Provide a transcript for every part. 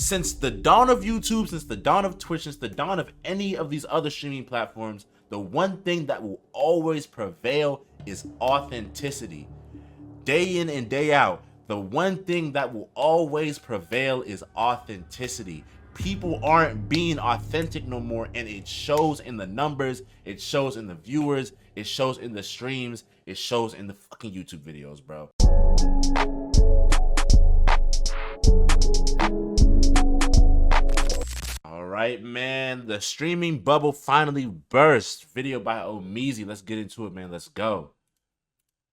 since the dawn of YouTube, since the dawn of Twitch, since the dawn of any of these other streaming platforms, the one thing that will always prevail is authenticity. Day in and day out, the one thing that will always prevail is authenticity. People aren't being authentic no more, and it shows in the numbers, it shows in the viewers, it shows in the streams, it shows in the fucking YouTube videos, bro. All right, man, the streaming bubble finally burst. Video by Omeezy. Let's get into it, man. Let's go.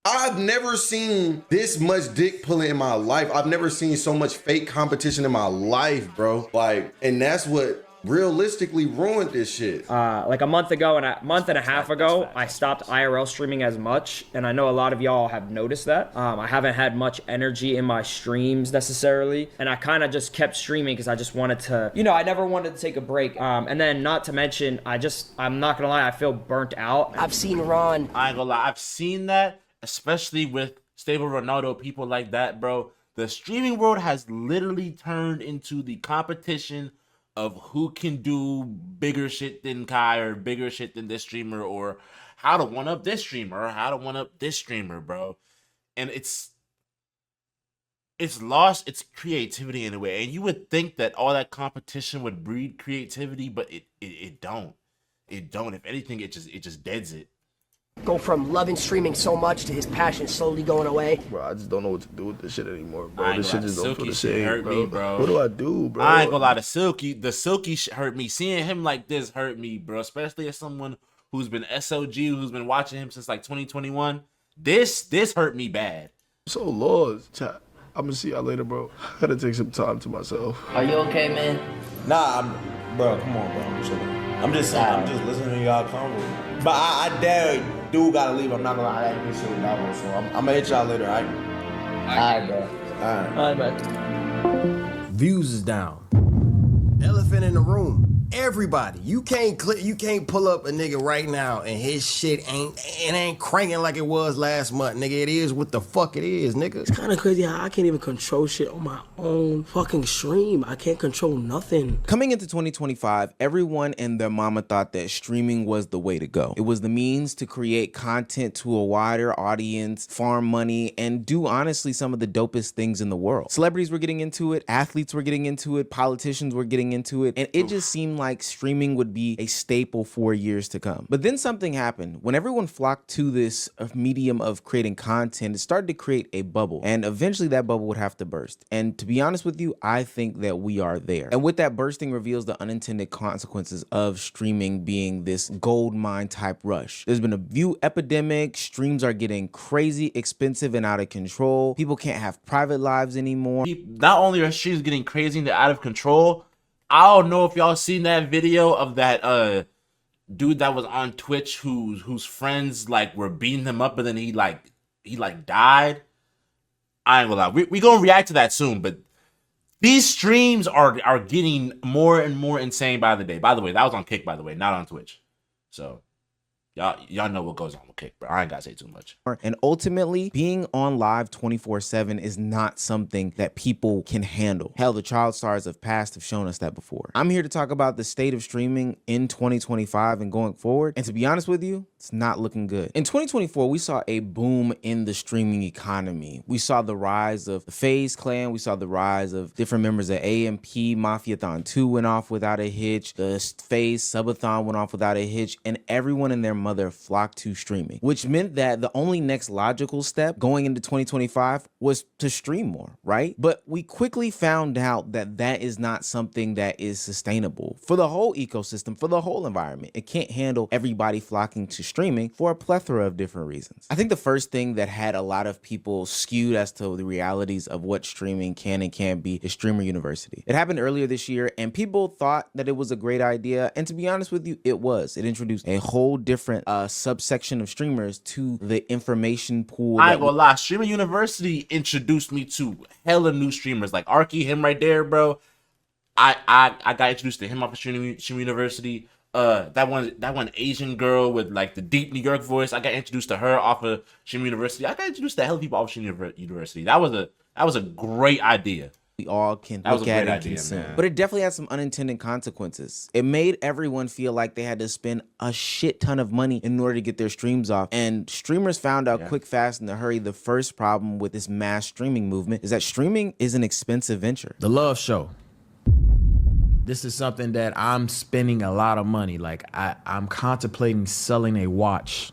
I've never seen this much dick pulling in my life. I've never seen so much fake competition in my life, bro. Like, and that's what realistically ruined this shit. Like a month and a half ago, I stopped IRL streaming as much, and I know a lot of y'all have noticed that. I haven't had much energy in my streams necessarily, and I kind of just kept streaming because I just wanted to, you know, I never wanted to take a break. And then not to mention, I'm not gonna lie, I feel burnt out. I've seen Ron. I ain't gonna lie, I've seen that, especially with Stable Ronaldo, people like that, bro. The streaming world has literally turned into the competition of who can do bigger shit than Kai, or bigger shit than this streamer, or how to one up this streamer, or how to one up this streamer, bro. And it's lost its creativity in a way. And you would think that all that competition would breed creativity, but it don't. It don't. If anything, it just deads it. Go from loving streaming so much to his passion slowly going away. Bro, I just don't know what to do with this shit anymore, bro. I ain't This shit gonna just lie, don't feel the Silky shit same, hurt me, bro. What do I do, bro? I ain't gonna lie, the Silky shit hurt me. Seeing him like this hurt me, bro. Especially as someone who's been SOG, who's been watching him since like 2021. This hurt me bad. I'm so lost, chat. I'm gonna see y'all later, bro. I gotta take some time to myself. Are you okay, man? Nah, bro, come on, bro. I'm chilling. I'm just listening to y'all convo. But I dare dude gotta leave. I'm not gonna lie, I ain't shit with Davo, so I'm gonna hit y'all later, alright? Alright, bro. Alright. Alright, man. Views is down. Elephant in the room. Everybody, you can't pull up a nigga right now and his shit ain't cranking like it was last month, nigga. It is what the fuck it is, nigga. It's kind of crazy how I can't even control shit on my own fucking stream. I can't control nothing. Coming into 2025, everyone and their mama thought that streaming was the way to go. It was the means to create content to a wider audience, farm money, and do honestly some of the dopest things in the world. Celebrities were getting into it, athletes were getting into it, politicians were getting into it, and it just seemed like streaming would be a staple for years to come. But then something happened. When everyone flocked to this medium of creating content, it started to create a bubble, and eventually that bubble would have to burst. And to be honest with you, I think that we are there. And with that bursting reveals the unintended consequences of streaming being this gold mine type rush. There's been a view epidemic, streams are getting crazy expensive and out of control. People can't have private lives anymore. Not only are streams getting crazy and out of control, I don't know if y'all seen that video of that dude that was on Twitch whose friends like were beating him up, and then he died. I ain't gonna lie, we gonna react to that soon, but these streams are getting more and more insane by the day. By the way, that was on Kick, by the way, not on Twitch. So y'all know what goes on with Kick, bro. I ain't gotta say too much. And ultimately, being on live 24/7 is not something that people can handle. Hell, the child stars of past have shown us that before. I'm here to talk about the state of streaming in 2025 and going forward. And to be honest with you, it's not looking good. In 2024, we saw a boom in the streaming economy. We saw the rise of the FaZe clan. We saw the rise of different members of AMP. Mafiathon 2 went off without a hitch. The FaZe Subathon went off without a hitch. And everyone and their mother flocked to streaming, which meant that the only next logical step going into 2025 was to stream more, right? But we quickly found out that that is not something that is sustainable for the whole ecosystem, for the whole environment. It can't handle everybody flocking to streaming for a plethora of different reasons. I think the first thing that had a lot of people skewed as to the realities of what streaming can and can't be is Streamer University. It happened earlier this year, and people thought that it was a great idea. And to be honest with you, it was. It introduced a whole different subsection of streamers to the information pool. I ain't gonna lie, Streamer University introduced me to hella new streamers like Arky, him right there, bro. I got introduced to him off of Streamer University. That one Asian girl with like the deep New York voice, I got introduced to her off of Streamer University. I got introduced to hella people off of Streamer University. That was a great idea. we all can That was look a at great and idea, consume. man. But it definitely had some unintended consequences. It made everyone feel like they had to spend a shit ton of money in order to get their streams off. And streamers found out quick, fast, in a hurry, the first problem with this mass streaming movement is that streaming is an expensive venture. The Love Show. This is something that I'm spending a lot of money. Like I'm contemplating selling a watch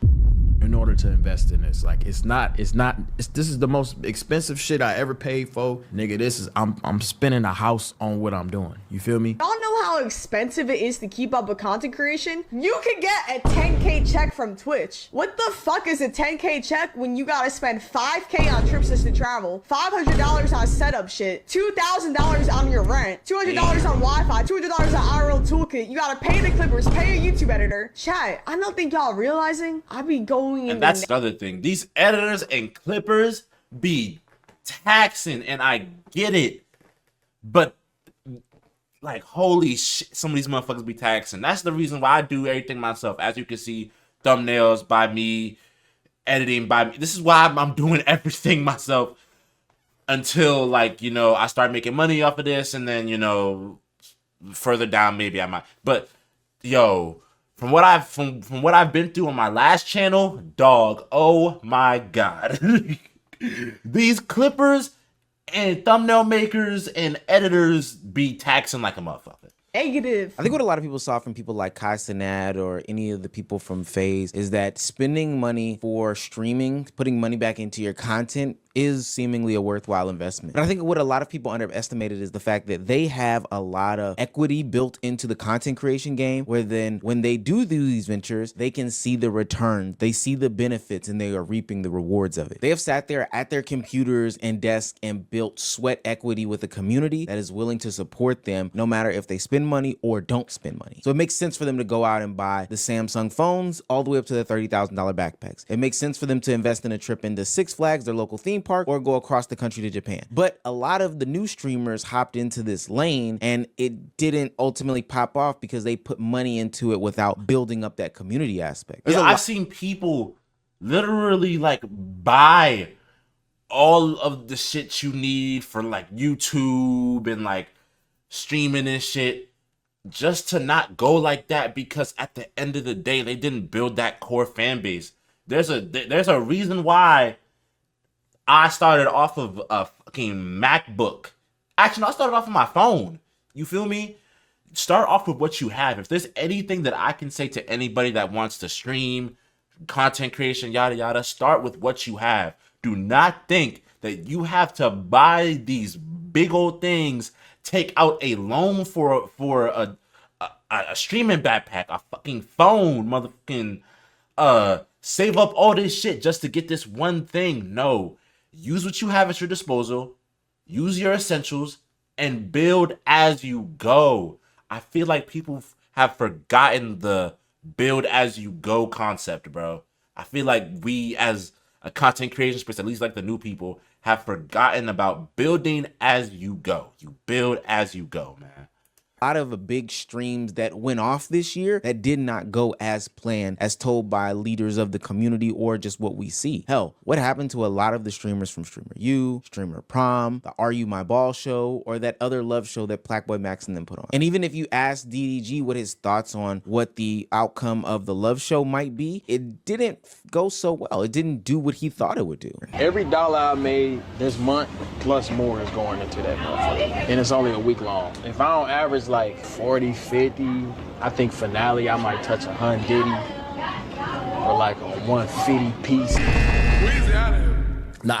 in order to invest in this. Like this is the most expensive shit I ever paid for. Nigga, I'm spending a house on what I'm doing. You feel me? Y'all know how expensive it is to keep up with content creation? You can get a 10K check from Twitch. What the fuck is a 10K check when you gotta spend 5K on trips just to travel, $500 on setup shit, $2,000 on your rent, $200 on Wi-Fi, $200 on IRL toolkit. You gotta pay the clippers, pay a YouTube editor. Chat, I don't think y'all realizing I be going in. And that's the other thing. These editors and clippers be taxing, and I get it, but like, holy shit, some of these motherfuckers be taxing. That's the reason why I do everything myself. As you can see, thumbnails by me, editing by me. This is why I'm doing everything myself until, like, you know, I start making money off of this, and then, you know, further down maybe I might. But yo, from what I've been through on my last channel, dog, oh my god. These clippers and thumbnail makers and editors be taxing like a motherfucker. Negative. I think what a lot of people saw from people like Kai Cenat or any of the people from FaZe is that spending money for streaming, putting money back into your content, is seemingly a worthwhile investment. But I think what a lot of people underestimated is the fact that they have a lot of equity built into the content creation game, where then when they do these ventures, they can see the returns, they see the benefits, and they are reaping the rewards of it. They have sat there at their computers and desks and built sweat equity with a community that is willing to support them no matter if they spend money or don't spend money. So it makes sense for them to go out and buy the Samsung phones all the way up to the $30,000 backpacks. It makes sense for them to invest in a trip into Six Flags, their local theme park, or go across the country to Japan. But a lot of the new streamers hopped into this lane and it didn't ultimately pop off because they put money into it without building up that community aspect. Yeah, I've seen people literally like buy all of the shit you need for like YouTube and like streaming and shit just to not go like that, because at the end of the day they didn't build that core fan base. There's a reason why I started off of a fucking MacBook. Actually, no, I started off of my phone. You feel me? Start off with what you have. If there's anything that I can say to anybody that wants to stream, content creation, yada yada, start with what you have. Do not think that you have to buy these big old things, take out a loan for a streaming backpack, a fucking phone, motherfucking save up all this shit just to get this one thing. No. Use what you have at your disposal, use your essentials, and build as you go. I feel like people have forgotten the build as you go concept, bro. I feel like we as a content creation space, at least like the new people, have forgotten about building as you go. You build as you go, man. Out of big streams that went off this year that did not go as planned, as told by leaders of the community or just what we see. Hell, what happened to a lot of the streamers from Streamer U, Streamer Prom, the Are You My Ball show, or that other love show that Blackboy Max and them put on? And even if you ask DDG what his thoughts on what the outcome of the love show might be, it didn't go so well. It didn't do what he thought it would do. Every dollar I made this month plus more is going into that motherfucker. And it's only a week long. If I don't average like 40, 50, I think finale I might touch 100 or like a 150 piece. Now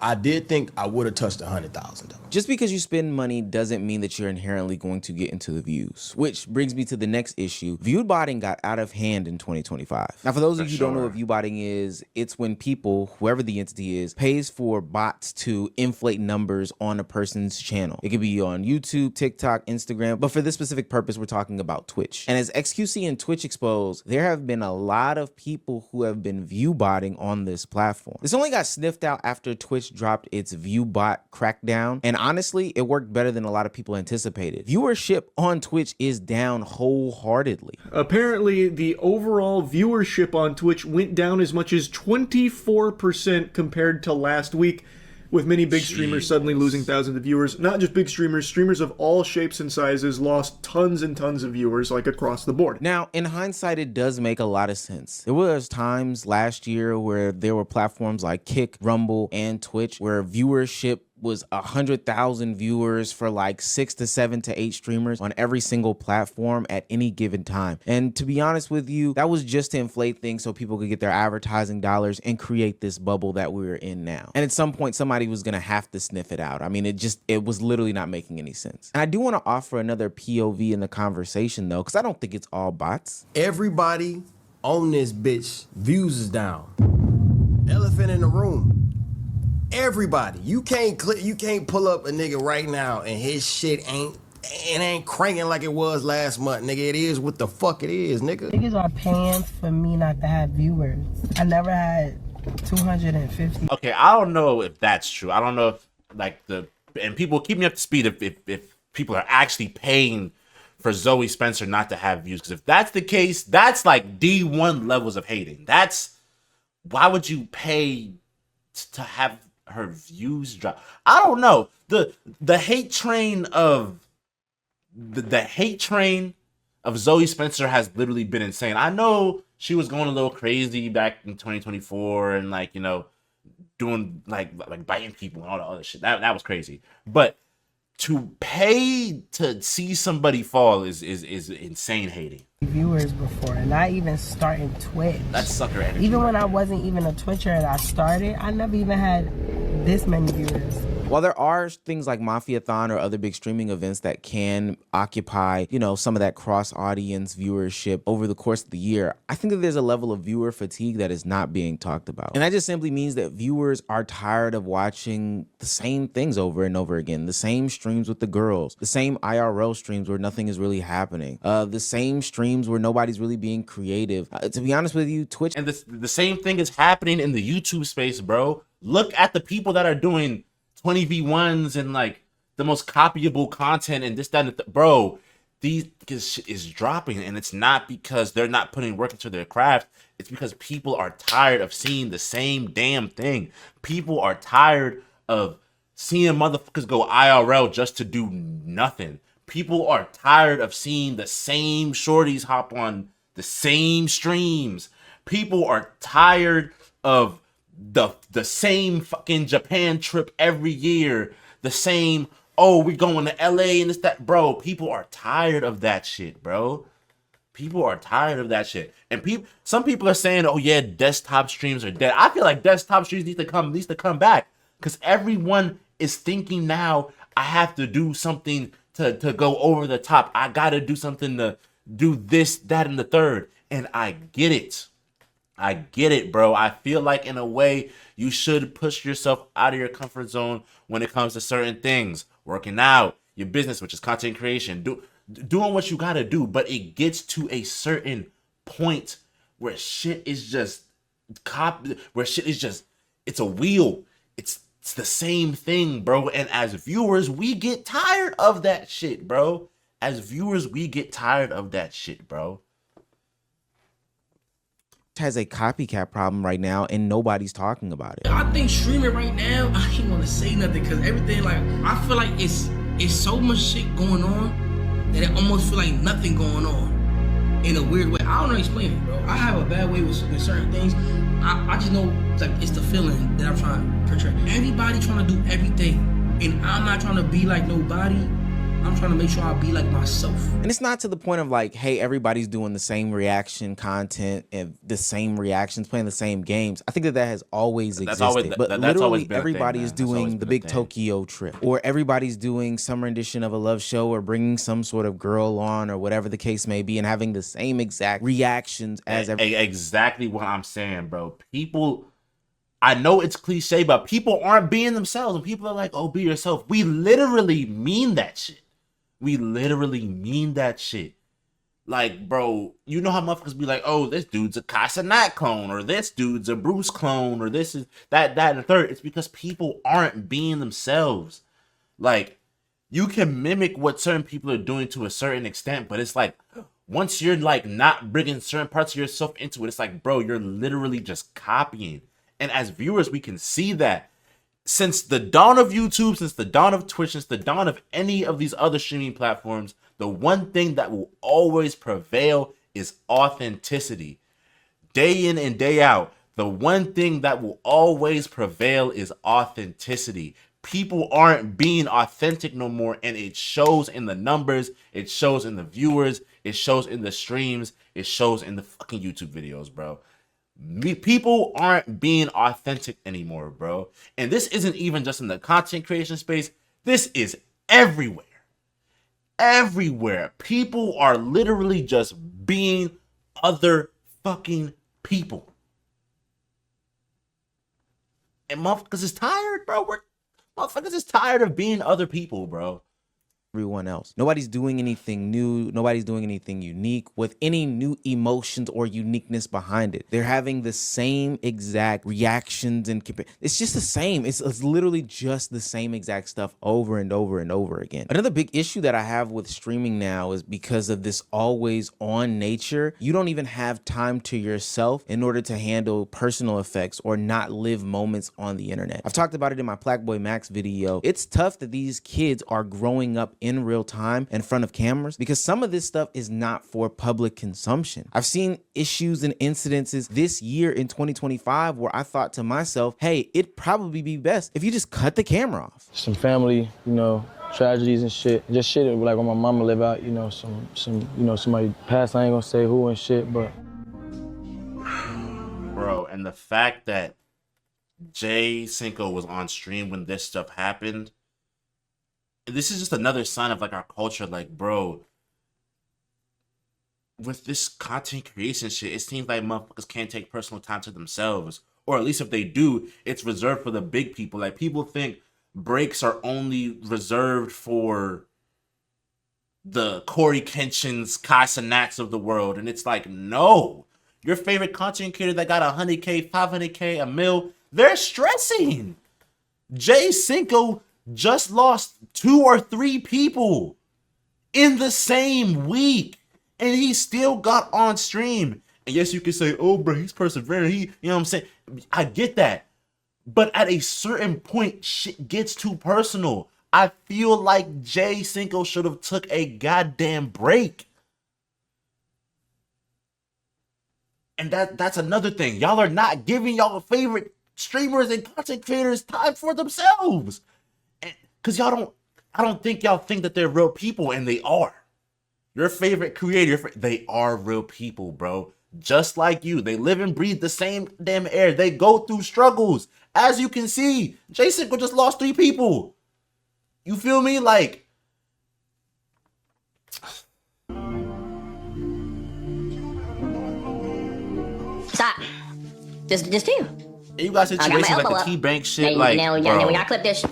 I did think I would have touched 100,000 though. Just because you spend money doesn't mean that you're inherently going to get into the views. Which brings me to the next issue. Viewbotting got out of hand in 2025. Now, for those of you who don't know what viewbotting is, it's when people, whoever the entity is, pays for bots to inflate numbers on a person's channel. It could be on YouTube, TikTok, Instagram, but for this specific purpose, we're talking about Twitch. And as XQC and Twitch exposed, there have been a lot of people who have been viewbotting on this platform. This only got sniffed out after Twitch dropped its viewbot crackdown, and honestly, it worked better than a lot of people anticipated. Viewership on Twitch is down wholeheartedly. Apparently, the overall viewership on Twitch went down as much as 24% compared to last week, with many big streamers suddenly losing thousands of viewers. Not just big streamers, streamers of all shapes and sizes lost tons and tons of viewers, like across the board. Now, in hindsight, it does make a lot of sense. There was times last year where there were platforms like Kick, Rumble, and Twitch where viewership was 100,000 viewers for like 6 to 7 to 8 streamers on every single platform at any given time. And to be honest with you, that was just to inflate things so people could get their advertising dollars and create this bubble that we're in now. And at some point, somebody was gonna have to sniff it out. I mean, it was literally not making any sense. And I do wanna offer another POV in the conversation though, because I don't think it's all bots. Everybody on this bitch, views is down. Elephant in the room. Everybody, you can't pull up a nigga right now and his shit ain't cranking like it was last month, nigga. It is what the fuck it is, nigga. Niggas are paying for me not to have viewers. I never had 250. Okay, I don't know if that's true. I don't know if and people keep me up to speed if people are actually paying for Zoe Spencer not to have views. Because if that's the case, that's like D1 levels of hating. Why would you pay to have her views drop? I don't know. The hate train of the hate train of Zoe Spencer has literally been insane. I know she was going a little crazy back in 2024 and like, you know, doing like biting people and all the other shit. That was crazy. But to pay to see somebody fall is insane hating. Viewers before, and not even starting Twitch. That's sucker energy. Even when I wasn't even a Twitcher and I started, I never even had this many viewers. While there are things like Mafiathon or other big streaming events that can occupy, you know, some of that cross-audience viewership over the course of the year, I think that there's a level of viewer fatigue that is not being talked about. And that just simply means that viewers are tired of watching the same things over and over again. The same streams with the girls, the same IRL streams where nothing is really happening, the same streams where nobody's really being creative. To be honest with you, Twitch... And the same thing is happening in the YouTube space, bro. Look at the people that are doing 20v1s and like the most copyable content and this, that, and bro, this shit is dropping, and it's not because they're not putting work into their craft. It's because people are tired of seeing the same damn thing. People are tired of seeing motherfuckers go IRL just to do nothing. People are tired of seeing the same shorties hop on the same streams. People are tired of the same fucking Japan trip every year, the same, oh, we going to LA and this, that, bro. People are tired of that shit, bro. People are tired of that shit. And some people are saying, oh yeah, desktop streams are dead. I feel like desktop streams need to come back, because everyone is thinking now, I have to do something to go over the top. I gotta do something to do this, that, and the third. And I get it. I get it, bro. I feel like in a way you should push yourself out of your comfort zone when it comes to certain things. Working out, your business, which is content creation, doing what you gotta do. But it gets to a certain point where shit is just it's a wheel. It's the same thing, bro. And as viewers, we get tired of that shit, bro. As viewers, we get tired of that shit, bro. Has a copycat problem right now and nobody's talking about it. I think streaming right now, I don't want to say nothing because everything, like, I feel like it's so much shit going on that it almost feel like nothing going on in a weird way. I don't know explain it, bro. I have a bad way with certain things. I just know, like, it's the feeling that I'm trying to portray. Everybody trying to do everything, and I'm not trying to be like nobody. I'm trying to make sure I be like myself. And it's not to the point of like, hey, everybody's doing the same reaction content and the same reactions, playing the same games. I think that has always existed. But literally everybody is doing the big Tokyo trip, or everybody's doing summer edition of a love show, or bringing some sort of girl on, or whatever the case may be, and having the same exact reactions as exactly what I'm saying, bro. People, I know it's cliche, but people aren't being themselves. And people are like, oh, be yourself. We literally mean that shit. We literally mean that shit. Like, bro, you know how motherfuckers be like, oh, this dude's a Casanat clone, or this dude's a Bruce clone, or this is that, and the third. It's because people aren't being themselves. Like, you can mimic what certain people are doing to a certain extent, but it's like, once you're like not bringing certain parts of yourself into it, it's like, bro, you're literally just copying. And as viewers, we can see that. since the dawn of YouTube, since the dawn of Twitch, since the dawn of any of these other streaming platforms, the one thing that will always prevail is authenticity. Day in and day out, the one thing that will always prevail is authenticity. People aren't being authentic no more, and it shows in the numbers, it shows in the viewers, it shows in the streams, it shows in the fucking YouTube videos, bro. People aren't being authentic anymore, bro. And this isn't even just in the content creation space. This is everywhere. Everywhere. People are literally just being other fucking people. And motherfuckers is tired, bro. Motherfuckers is tired of being other people, bro. Everyone else. Nobody's doing anything new. Nobody's doing anything unique with any new emotions or uniqueness behind it. They're having the same exact reactions and it's just the same. It's literally just the same exact stuff over and over and over again. Another big issue that I have with streaming now is because of this always on nature. You don't even have time to yourself in order to handle personal effects or not live moments on the internet. I've talked about it in my Black Boy Max video. It's tough that these kids are growing up in real time in front of cameras because some of this stuff is not for public consumption. I've seen issues and incidences this year in 2025 where I thought to myself, hey, it'd probably be best if you just cut the camera off. Some family, tragedies and shit. Just shit like when my mama live out, somebody passed, I ain't gonna say who and shit, but. Bro, and the fact that Jay Cinco was on stream when this stuff happened, this is just another sign of like our culture. Like, bro, with this content creation shit, it seems like motherfuckers can't take personal time to themselves, or at least if they do, it's reserved for the big people. Like, people think breaks are only reserved for the Corey Kenshins, Kai Cenats of the world, and it's like, no, your favorite content creator that got 100K, 500K, a mil, they're stressing. Jay Cinco just lost 2 or 3 people in the same week, and he still got on stream. And yes, you can say, oh, bro, he's persevering. You know what I'm saying? I get that. But at a certain point, shit gets too personal. I feel like Jay Cinco should have took a goddamn break. And that's another thing. Y'all are not giving y'all favorite streamers and content creators time for themselves. Because I don't think y'all think that they're real people, and they are. Your favorite creator, they are real people, bro. Just like you. They live and breathe the same damn air. They go through struggles. As you can see, Jay Cinco just lost 3 people. You feel me? Like, stop. Just chill. You got situations like the T-Bank shit. Now we gotta clip this.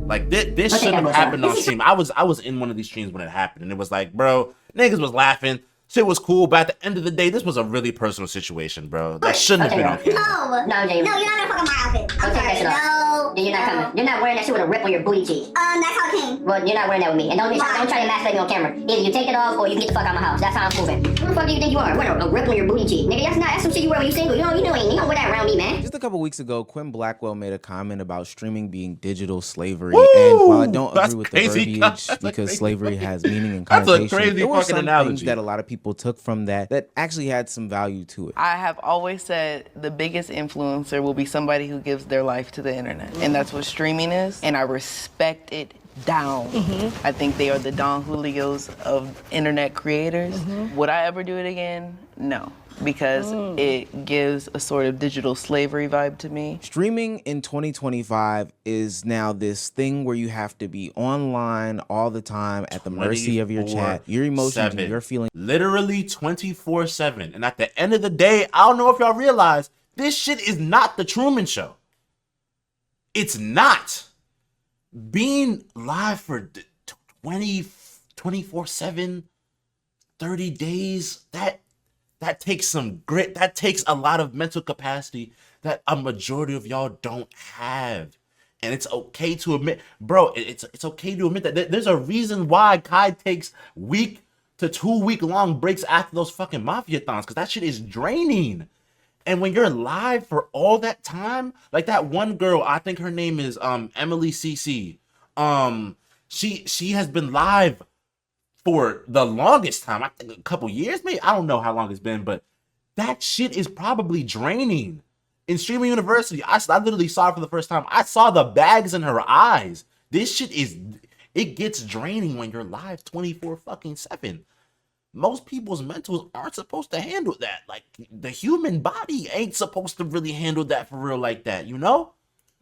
Like, this shouldn't have happened on stream. I was in one of these streams when it happened, and it was like, bro, niggas was laughing. Shit was cool, but at the end of the day, this was a really personal situation, bro. That shouldn't have been on camera. No, Jay. No, you're not gonna fuck up my outfit. I'm sorry. No. Then you're not coming. You're not wearing that shit with a rip on your booty cheek. That's how it came. Well, you're not wearing that with me. And don't try to masturbate me on camera. Either you take it off or you get the fuck out of my house. That's how I'm moving. Who the fuck do you think you are? What, a rip on your booty cheek? Nigga, that's some shit you wear when you single. You don't wear that around me, man. Just a couple weeks ago, Quinn Blackwell made a comment about streaming being digital slavery. Woo! And while I don't agree with crazy. the verbiage because slavery has meaning and connotation, that's a crazy there were fucking some analogy things that a lot of people took from that actually had some value to it. I have always said the biggest influencer will be somebody who gives their life to the internet. And that's what streaming is. And I respect it down. I think they are the Don Julios of internet creators. Would I ever do it again? No. Because it gives a sort of digital slavery vibe to me. Streaming in 2025 is now this thing where you have to be online all the time at the mercy of your chat, your emotions, and your feelings. Literally 24/7. And at the end of the day, I don't know if y'all realize, this shit is not the Truman Show. It's not. Being live for 24/7, 30 days, that takes some grit. That takes a lot of mental capacity that a majority of y'all don't have. And it's okay to admit, bro, it's okay to admit that there's a reason why Kai takes week to 2 week long breaks after those fucking mafia-thons, because that shit is draining. And when you're live for all that time, like that one girl, I think her name is Emily CC. She has been live for the longest time. I think a couple years, maybe. I don't know how long it's been, but that shit is probably draining. In streaming university, I literally saw it for the first time. I saw the bags in her eyes. This shit it gets draining when you're live 24/7. Most people's mentals aren't supposed to handle that. Like, the human body ain't supposed to really handle that for real like that, you know?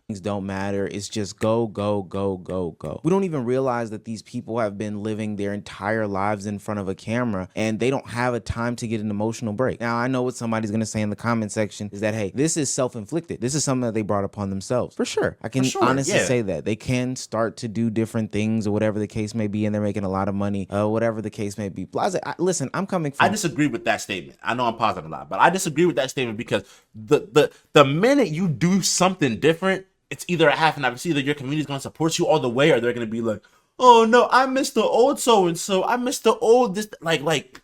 Things don't matter. It's just go, go, go, go, go. We don't even realize that these people have been living their entire lives in front of a camera and they don't have a time to get an emotional break. Now, I know what somebody's going to say in the comment section is that, hey, this is self-inflicted. This is something that they brought upon themselves. For sure. I can honestly say that. They can start to do different things or whatever the case may be, and they're making a lot of money, whatever the case may be. Listen, I'm coming from... I disagree with that statement. I know I'm positive a lot, but I disagree with that statement because the minute you do something different, it's either a half and half. It's either your community's going to support you all the way, or they're going to be like, oh no, I miss the old so-and-so. I miss the old this. Like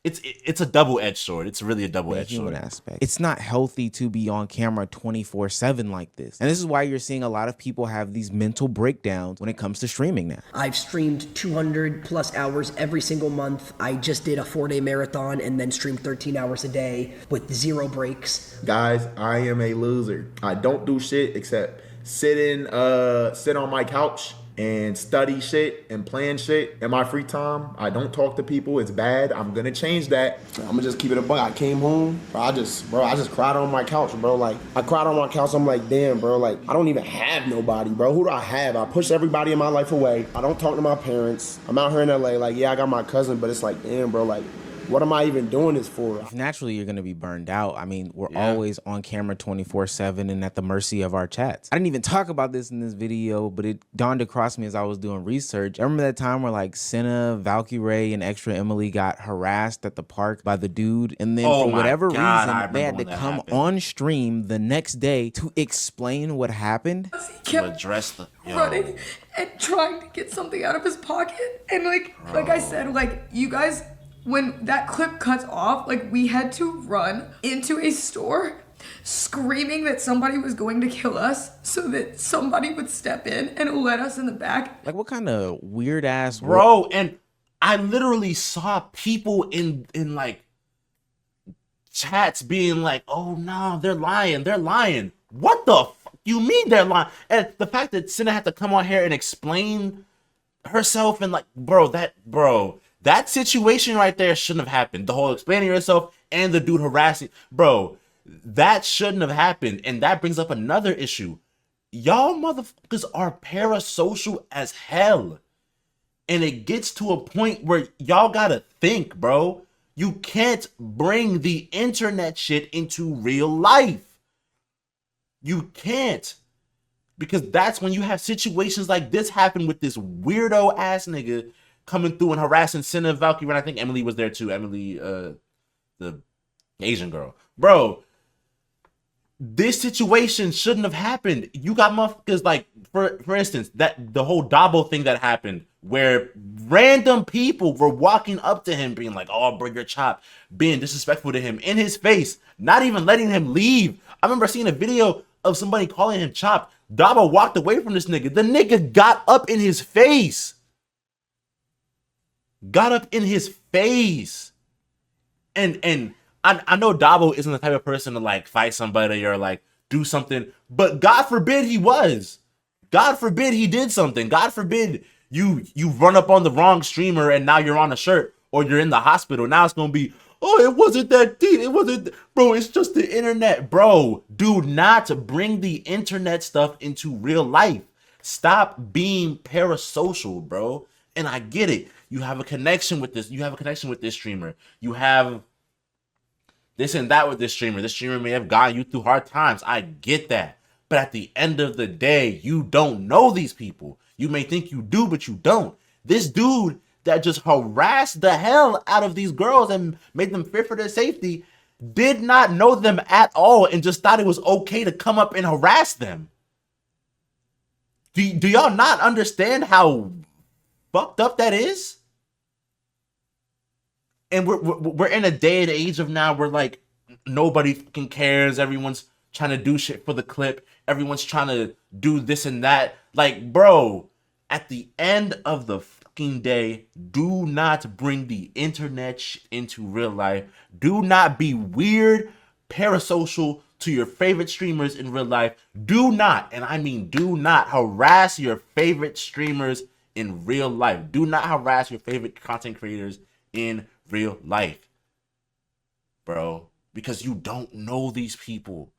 it's a double-edged sword. It's really a double-edged sword. Aspect. It's not healthy to be on camera 24/7 like this. And this is why you're seeing a lot of people have these mental breakdowns when it comes to streaming now. I've streamed 200 plus hours every single month. I just did a 4-day marathon and then streamed 13 hours a day with 0 breaks. Guys, I am a loser. I don't do shit except sit on my couch and study shit and plan shit in my free time. I don't talk to people. It's bad. I'm gonna change that. I'm gonna just keep it a buck. I came home, bro. I just cried on my couch, bro. Like, I cried on my couch. I'm like, damn, bro. Like, I don't even have nobody, bro. Who do I have? I push everybody in my life away. I don't talk to my parents. I'm out here in LA. Like, yeah, I got my cousin, but it's like, damn, bro. Like, what am I even doing this for? Naturally, you're going to be burned out. I mean, we're always on camera 24/7 and at the mercy of our chats. I didn't even talk about this in this video, but it dawned across me as I was doing research. I remember that time where like Senna, Valkyrie, and Extra Emily got harassed at the park by the dude. And then for whatever reason, they had to come on stream the next day to explain what happened. He kept running and trying to get something out of his pocket. And like I said, like, you guys... When that clip cuts off, like, we had to run into a store screaming that somebody was going to kill us so that somebody would step in and let us in the back. Like, what kind of weird ass... Bro, and I literally saw people in like chats being like, oh no, they're lying. What the fuck you mean they're lying? And the fact that Senna had to come on here and explain herself and like, bro, that situation right there shouldn't have happened. The whole explaining yourself and the dude harassing. Bro, that shouldn't have happened. And that brings up another issue. Y'all motherfuckers are parasocial as hell. And it gets to a point where y'all gotta think, bro. You can't bring the internet shit into real life. You can't. Because that's when you have situations like this happen with this weirdo ass nigga coming through and harassing Senna, Valkyrie, and I think Emily was there too. Emily, the Asian girl. Bro, this situation shouldn't have happened. You got motherfuckers like, for instance, that the whole Dabo thing that happened, where random people were walking up to him being like, oh, bro, you're chopped, being disrespectful to him in his face, not even letting him leave. I remember seeing a video of somebody calling him chopped. Dabo walked away from this nigga. The nigga got up in his face. Got up in his face. And I know Dabo isn't the type of person to like fight somebody or like do something, but God forbid he was. God forbid he did something. God forbid you run up on the wrong streamer and now you're on a shirt or you're in the hospital. Now it's gonna be, oh, it wasn't that deep. It wasn't, bro, it's just the internet. Bro, do not bring the internet stuff into real life. Stop being parasocial, bro. And I get it. You have a connection with this. You have a connection with this streamer. You have this and that with this streamer. This streamer may have gotten you through hard times. I get that. But at the end of the day, you don't know these people. You may think you do, but you don't. This dude that just harassed the hell out of these girls and made them fear for their safety did not know them at all and just thought it was okay to come up and harass them. Do y'all not understand how fucked up that is? And we're in a day and age of now where like nobody fucking cares. Everyone's trying to do shit for the clip. Everyone's trying to do this and that. Like, bro, at the end of the fucking day, do not bring the internet into real life. Do not be weird, parasocial to your favorite streamers in real life. Do not, and I mean do not, harass your favorite streamers in real life. Do not harass your favorite content creators in real life, bro, because you don't know these people.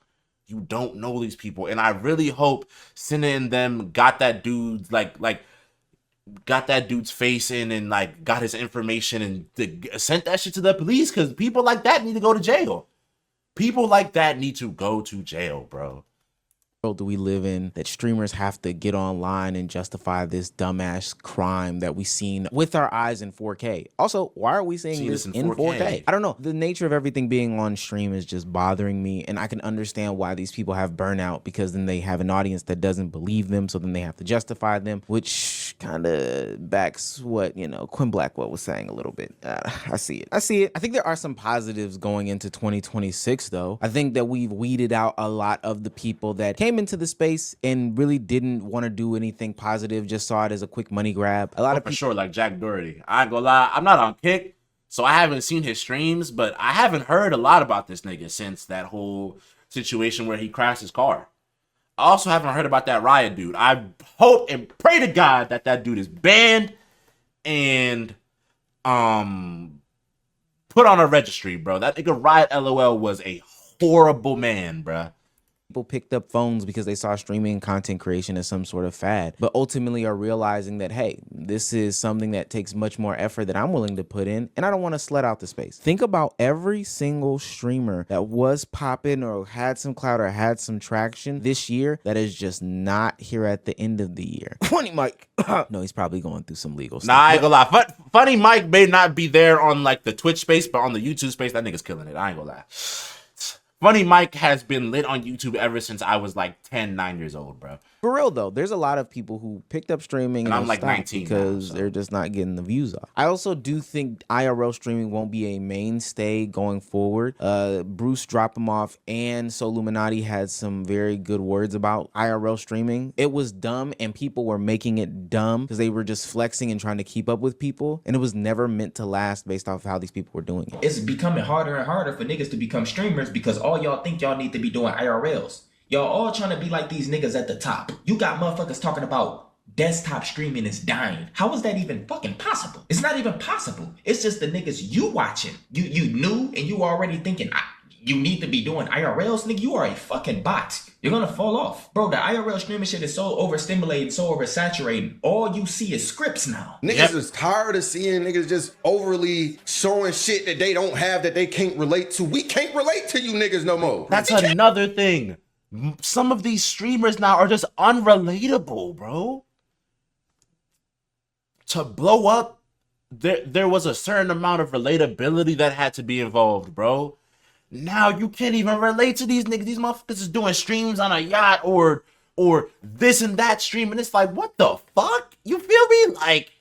You don't know these people. And I really hope Cinna and them got that dude's got that dude's face in and like got his information and sent that shit to the police, because people like that need to go to jail. People like that need to go to jail, bro. Do we live in that streamers have to get online and justify this dumbass crime that we seen with our eyes in 4K? Also, why are we seeing this in 4K? I don't know. The nature of everything being on stream is just bothering me, and I can understand why these people have burnout, because then they have an audience that doesn't believe them, so then they have to justify them, which kind of backs what, you know, Quinn Blackwell was saying a little bit. I see it. I think there are some positives going into 2026, though. I think that we've weeded out a lot of the people that came into the space and really didn't want to do anything positive, just saw it as a quick money grab. A lot of for sure, like Jack Doherty. I ain't gonna lie, I'm not on Kick, so I haven't seen his streams, but I haven't heard a lot about this nigga since that whole situation where he crashed his car. I also haven't heard about that Riot dude. I hope and pray to God that that dude is banned and put on a registry, bro. That nigga Riot LOL was a horrible man, bruh. People picked up phones because they saw streaming content creation as some sort of fad, but ultimately are realizing that, hey, this is something that takes much more effort that I'm willing to put in, and I don't want to slut out the space. Think about every single streamer that was popping or had some clout or had some traction this year that is just not here at the end of the year. Funny Mike. No, he's probably going through some legal stuff. Nah, I ain't gonna lie. Funny Mike may not be there on like the Twitch space, but on the YouTube space, that nigga's killing it. I ain't gonna lie. Funny Mike has been lit on YouTube ever since I was like 9 years old, bro. For real though, there's a lot of people who picked up streaming and I'm like 19 because they're just not getting the views off. I also do think IRL streaming won't be a mainstay going forward. Bruce Drop 'em Off and Soluminati had some very good words about IRL streaming. It was dumb and people were making it dumb because they were just flexing and trying to keep up with people, and it was never meant to last based off how these people were doing it. It's becoming harder and harder for niggas to become streamers because all y'all think y'all need to be doing IRLs. Y'all all trying to be like these niggas at the top. You got motherfuckers talking about desktop streaming is dying. How is that even fucking possible? It's not even possible. It's just the niggas you watching. You knew and you already thinking, you need to be doing IRLs, nigga. You are a fucking bot. You're gonna fall off. Bro, the IRL streaming shit is so overstimulated, so oversaturated. All you see is scripts now. Niggas is tired of seeing niggas just overly showing shit that they don't have, that they can't relate to. We can't relate to you niggas no more. That's another thing. Some of these streamers now are just unrelatable, bro. To blow up, there was a certain amount of relatability that had to be involved, bro. Now you can't even relate to these niggas. These motherfuckers is doing streams on a yacht or this and that stream, and it's like, what the fuck? You feel me? Like,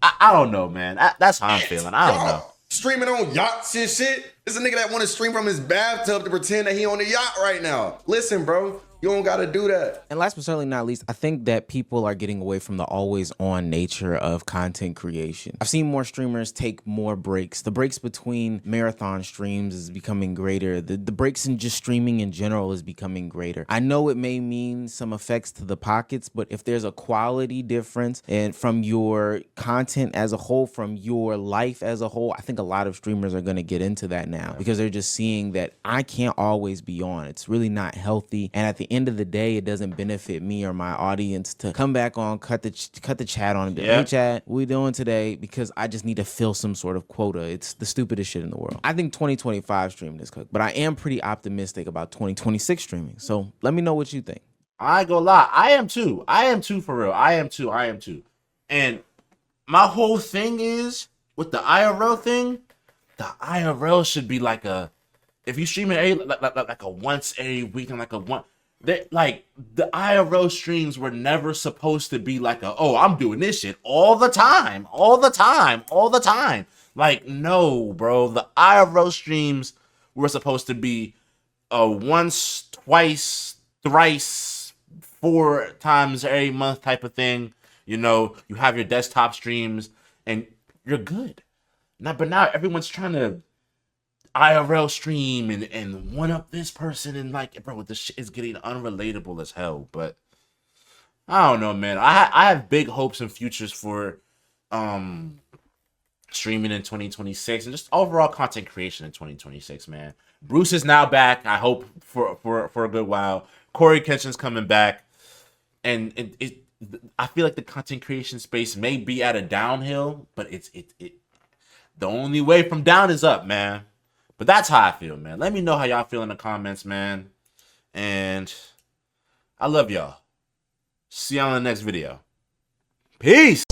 I don't know, man. That's how I'm feeling. I don't know. Streaming on yachts and shit. There's a nigga that want to stream from his bathtub to pretend that he on a yacht right now. Listen, bro. You don't gotta do that. And last but certainly not least, I think that people are getting away from the always on nature of content creation. I've seen more streamers take more breaks. The breaks between marathon streams is becoming greater. The breaks in just streaming in general is becoming greater. I know it may mean some effects to the pockets, but if there's a quality difference and from your content as a whole, from your life as a whole, I think a lot of streamers are gonna get into that now because they're just seeing that I can't always be on. It's really not healthy. And at the end of the day, it doesn't benefit me or my audience to come back on, cut the chat on and be like, hey chat, what we doing today? Because I just need to fill some sort of quota. It's the stupidest shit in the world. I think 2025 streaming is cooked, but I am pretty optimistic about 2026 streaming. So let me know what you think. I ain't gonna lie, I am too. I am too, for real. I am too. And my whole thing is with the IRL thing, the IRL should be like a, if you stream it like a once every week and like a one. Like the IRL streams were never supposed to be like oh, I'm doing this shit all the time. Like, no, bro. The IRL streams we're supposed to be a once, twice, thrice, 4 times every month type of thing. You know, you have your desktop streams and you're good. But now everyone's trying to IRL stream and one up this person, and like, bro, this shit is getting unrelatable as hell. But I don't know, man. I have big hopes and futures for streaming in 2026 and just overall content creation in 2026, man. Bruce is now back, I hope, for a good while. Corey Kenshin's coming back, and I feel like the content creation space may be at a downhill, but it's the only way from down is up, man. But that's how I feel, man. Let me know how y'all feel in the comments, man. And I love y'all. See y'all in the next video. Peace.